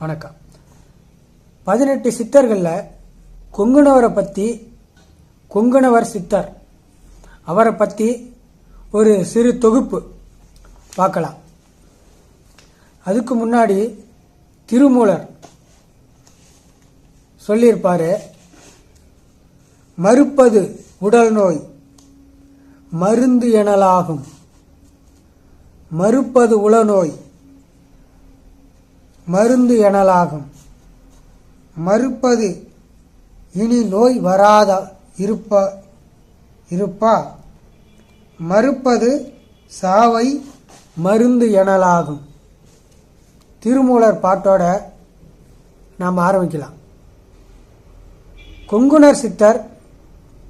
வணக்கம். 18 சித்தர்களில் கொங்குணவரை பற்றி, கொங்குணவர் சித்தர் அவரை பற்றி ஒரு சிறு தொகுப்பு பார்க்கலாம். அதுக்கு முன்னாடி திருமூலர் சொல்லியிருப்பாரு, மறுப்பது உடல் நோய் மருந்து எனலாகும், மறுப்பது உளநோய் மருந்து எனலாகும், மறுப்பது இனி நோய் வராத இருப்பா, மறுப்பது சாவை மருந்து எனலாகும். திருமூலர் பாட்டோட நாம் ஆரம்பிக்கலாம். கொங்குணர் சித்தர்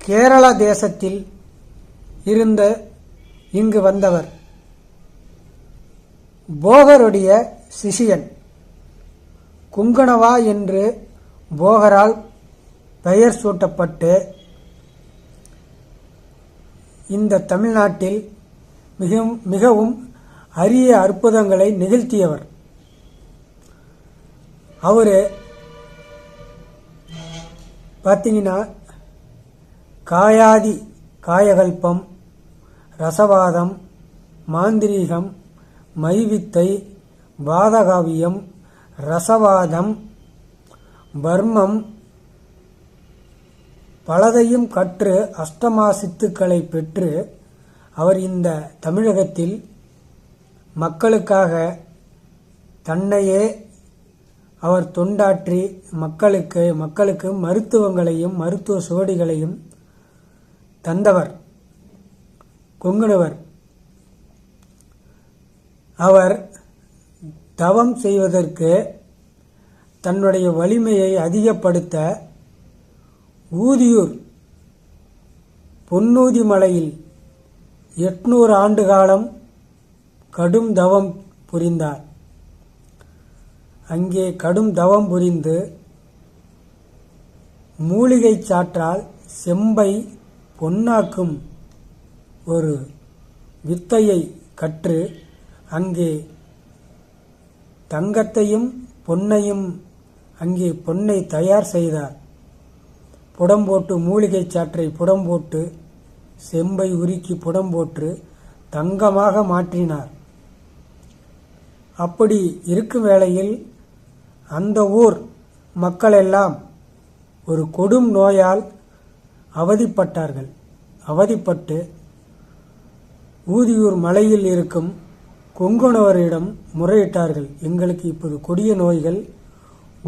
கேரள தேசத்தில் இருந்த இங்கு வந்தவர். போகருடைய சிஷியன். கொங்குணவா என்று போகரால் பெயர் சூட்டப்பட்டு இந்த தமிழ்நாட்டில் மிகவும் அரிய அற்புதங்களை நிகழ்த்தியவர். அவர் பார்த்தீங்கன்னா காயாதி காயகல்பம், ரசவாதம், மாந்திரீகம், மைவித்தை, வாதகாவியம், ரசவாதம், பர்மம் பலதையும் கற்று அஷ்டமா சித்துக்களை பெற்று அவர் இந்த தமிழகத்தில் மக்களுக்காக தன்னையே அவர் தொண்டாற்றி மக்களுக்கு மருத்துவங்களையும் மருத்துவ சுவடிகளையும் தந்தவர் கொங்குணவர். அவர் தவம் செய்வதற்கு தன்னுடைய வலிமையை அதிகப்படுத்த ஊதியூர் பொன்னூதி மலையில் 800 ஆண்டு காலம் கடும் தவம் புரிந்தார். அங்கே கடும் தவம் புரிந்து மூலிகை சாற்றால் செம்பை பொன்னாக்கும் ஒரு வித்தையை கற்று அங்கே தங்கத்தையும் பொன்னையும் அங்கே பொன்னை தயார் செய்தார். புடம்போட்டு மூலிகை சாற்றை புடம்போட்டு செம்பை உருக்கி புடம்போட்டு தங்கமாக மாற்றினார். அப்படி இருக்கும் வேளையில் அந்த ஊர் மக்களெல்லாம் ஒரு கொடும் நோயால் அவதிப்பட்டார்கள். அவதிப்பட்டு ஊதியூர் மலையில் இருக்கும் கொங்குணவரிடம் முறையிட்டார்கள். எங்களுக்கு இப்போது கொடிய நோய்கள்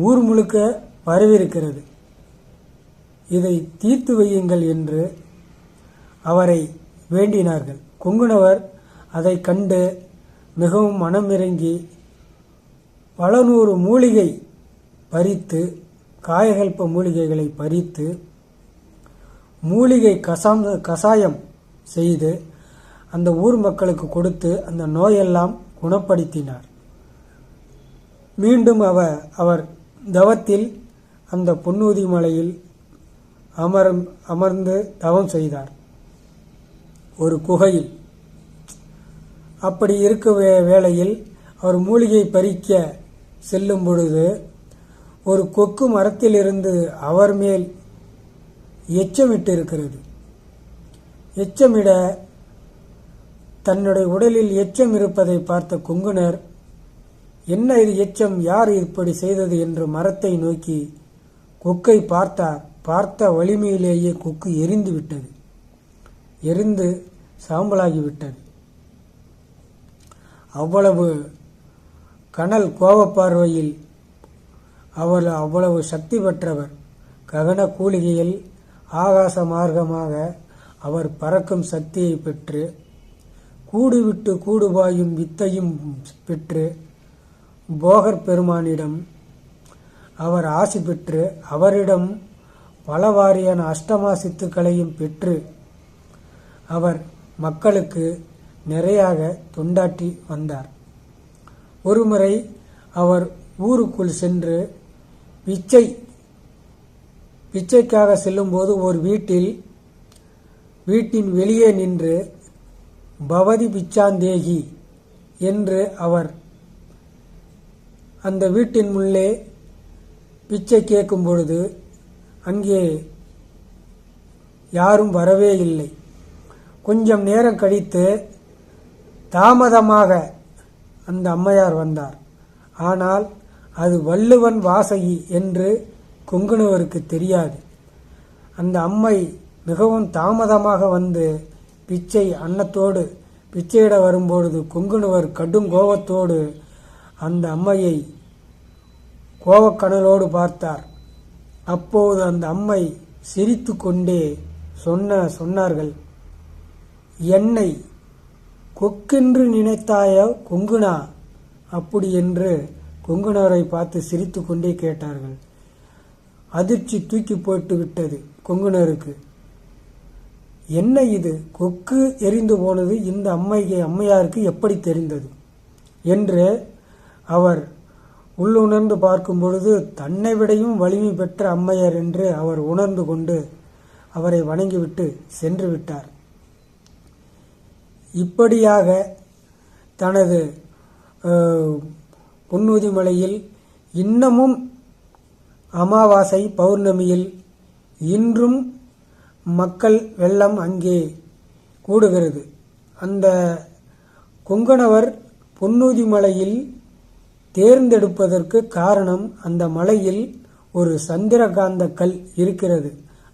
ஊர் முழுக்க பரவியிருக்கிறது, இதை தீர்த்து வையுங்கள் என்று அவரை வேண்டினார்கள். கொங்குணவர் அதை கண்டு மிகவும் மனமிறங்கி பல 100 மூலிகை பறித்து, காயகல்ப மூலிகைகளை பறித்து மூலிகை கசாயம் செய்து அந்த ஊர் மக்களுக்கு கொடுத்து அந்த நோயெல்லாம் குணப்படுத்தினார். மீண்டும் அவர் தவத்தில் அந்த பொன்னூதி மலையில் அமர்ந்து தவம் செய்தார் ஒரு குகையில். அப்படி இருக்க வேளையில் அவர் மூலிகை பறிக்க செல்லும் பொழுது ஒரு கொக்கு மரத்திலிருந்து அவர் மேல் எச்சமிட்டு இருக்கிறது. எச்சமிட தன்னுடைய உடலில் எச்சம் இருப்பதை பார்த்த கொங்குணர், என்ன இது எச்சம், யார் இப்படி செய்தது என்று மரத்தை நோக்கி கொக்கை பார்த்தார். பார்த்த வலிமையிலேயே கொக்கு எரிந்து விட்டது, எரிந்து சாம்பலாகிவிட்டது. அவ்வளவு கனல் கோபப்பார்வையில் அவர் அவ்வளவு சக்தி பெற்றவர். ககன கூலிகையில் ஆகாச மார்க்கமாக அவர் பறக்கும் சக்தியை பெற்று கூடுவிட்டு கூடுபாயும் வித்தையும் பெற்று போகர் பெருமானிடம் அவர் ஆசி பெற்று அவரிடம் பலவாரியான அஷ்டமா சித்துக்களையும் பெற்று அவர் மக்களுக்கு நிறையாக தொண்டாற்றி வந்தார். ஒருமுறை அவர் ஊருக்குள் சென்று பிச்சைக்காக செல்லும்போது ஒரு வீட்டின் வெளியே நின்று பவதி பிச்சாந்தேகி என்று அவர் அந்த வீட்டின் உள்ளே பிச்சை கேட்கும் பொழுது அங்கே யாரும் வரவே இல்லை. கொஞ்சம் நேரம் கழித்து தாமதமாக அந்த அம்மையார் வந்தார். ஆனால் அது வள்ளுவன் வாசகி என்று கொங்குனவருக்கு தெரியாது. அந்த அம்மை மிகவும் தாமதமாக வந்து பிச்சை அன்னத்தோடு பிச்சையிட வரும்பொழுது கொங்குனவர் கடும் கோபத்தோடு அந்த அம்மையை கோபக்கனலோடு பார்த்தார். அப்போது அந்த அம்மை சிரித்து கொண்டே சொன்னார்கள், என்னை கொக்கென்று நினைத்தாயோ கொங்குனா? அப்படி என்று கொங்குனவரை பார்த்து சிரித்து கொண்டே கேட்டார்கள். அதிர்ச்சி தூக்கி போட்டு விட்டது கொங்குனருக்கு. என்ன இது, கொக்கு எரிந்து போனது இந்த அம்மையாருக்கு எப்படி தெரிந்தது என்று அவர் உள்ளுணர்ந்து பார்க்கும் பொழுது தன்னை விடையும் வலிமை பெற்ற அம்மையார் என்று அவர் உணர்ந்து கொண்டு அவரை வணங்கிவிட்டு சென்று விட்டார். இப்படியாக தனது பொன்னூதி மலையில் இன்னமும் அமாவாசை பௌர்ணமியில் இன்றும் மக்கள் வெள்ளம் அங்கே கூடுகிறது. அந்த கொங்கணவர் பொன்னூதி மலையில் தேர்ந்தெடுப்பதற்கு காரணம், அந்த மலையில் ஒரு சந்திரகாந்த கல் இருக்கிறது.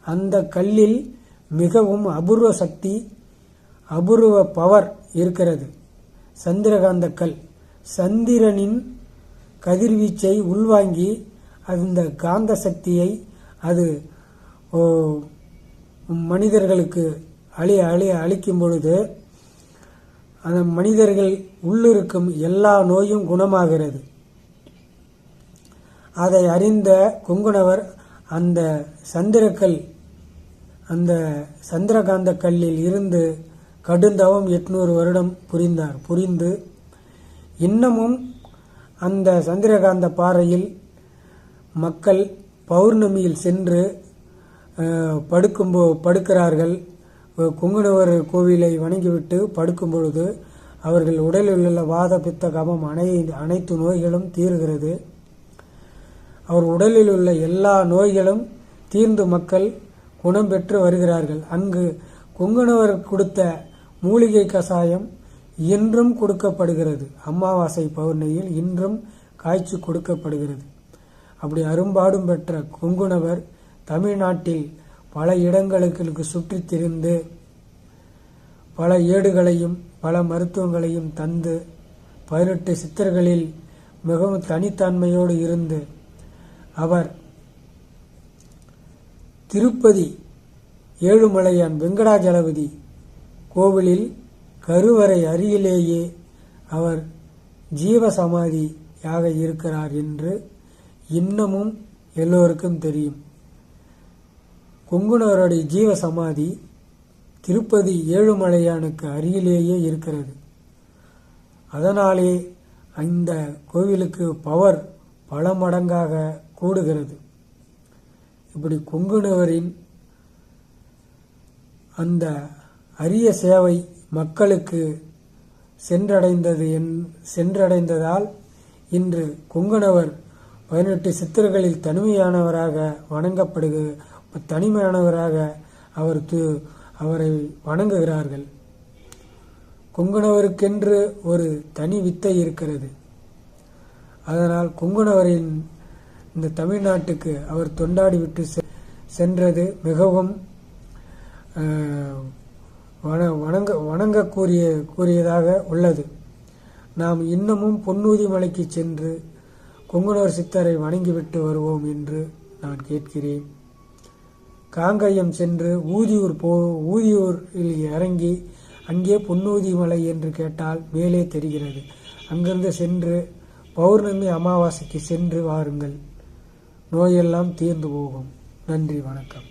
அந்த கல்லில் மிகவும் அபூர்வ சக்தி, அபூர்வ பவர் இருக்கிறது. சந்திரகாந்த கல் சந்திரனின் கதிர்வீச்சை உள்வாங்கி அந்த காந்த சக்தியை அது மனிதர்களுக்கு அளிக்கும் பொழுது அந்த மனிதர்கள் உள்ளிருக்கும் எல்லா நோயும் குணமாகிறது. அதை அறிந்த கொங்குனவர் அந்த சந்திரகாந்த கல்லில் இருந்து கடுந்தவம் 800 வருடம் புரிந்து இன்னமும் அந்த சந்திரகாந்த பாறையில் மக்கள் பௌர்ணமியில் சென்று படுக்கிறார்கள். கொங்குனவர் கோவிலை வணங்கிவிட்டு படுக்கும் பொழுது அவர்கள் உடலில் உள்ள வாத பித்த கபம் அனைத்து நோய்களும் தீர்கிறது. அவர் உடலில் உள்ள எல்லா நோய்களும் தீர்ந்து மக்கள் குணம் பெற்று வருகிறார்கள். அங்கு கொங்குனவர் கொடுத்த மூலிகை கசாயம் இன்றும் கொடுக்கப்படுகிறது. அமாவாசை பௌர்ணமியில் இன்றும் காய்ச்சி கொடுக்கப்படுகிறது. அப்படி அரும்பாடும் பெற்ற கொங்குனவர் தமிழ்நாட்டில் பல இடங்களுக்கு சுற்றித் திரிந்து பல ஏடுகளையும் பல மருத்துவங்களையும் தந்து 18 சித்தர்களில் மிகவும் தனித்தன்மையோடு இருந்து அவர் திருப்பதி ஏழுமலையான் வெங்கடாஜலபதி கோவிலில் கருவறை அருகிலேயே அவர் ஜீவசமாதியாக இருக்கிறார் என்று இன்னமும் எல்லோருக்கும் தெரியும். கொங்குனவருடைய ஜீவசமாதி திருப்பதி ஏழுமலையானுக்கு அருகிலேயே இருக்கிறது. அதனாலே அந்த கோவிலுக்கு பவர் பல மடங்காக கூடுகிறது. இப்படி கொங்குனவரின் அந்த அரிய சேவை மக்களுக்கு சென்றடைந்ததால் இன்று கொங்குனவர் 18 சித்தர்களில் தனிமையானவராக அவரை வணங்குகிறார்கள். கொங்குனவருக்கென்று ஒரு தனி வித்தை இருக்கிறது. அதனால் கொங்குனவரின் இந்த தமிழ்நாட்டுக்கு அவர் தொண்டாடிவிட்டு சென்றது மிகவும் வணங்கக்கூடியதாக உள்ளது. நாம் இன்னமும் பொன்னூதி மலைக்கு சென்று கொங்குனவர் சித்தரை வணங்கிவிட்டு வருவோம் என்று நான் கேட்கிறேன். காங்கயம் சென்று ஊதியூரில் இறங்கி அங்கே பொன்னூதி மலை என்று கேட்டால் மேலே தெரிகிறது. அங்கிருந்து சென்று பௌர்ணமி அமாவாசைக்கு சென்று வாருங்கள். நோயெல்லாம் தீர்ந்து போகும். நன்றி, வணக்கம்.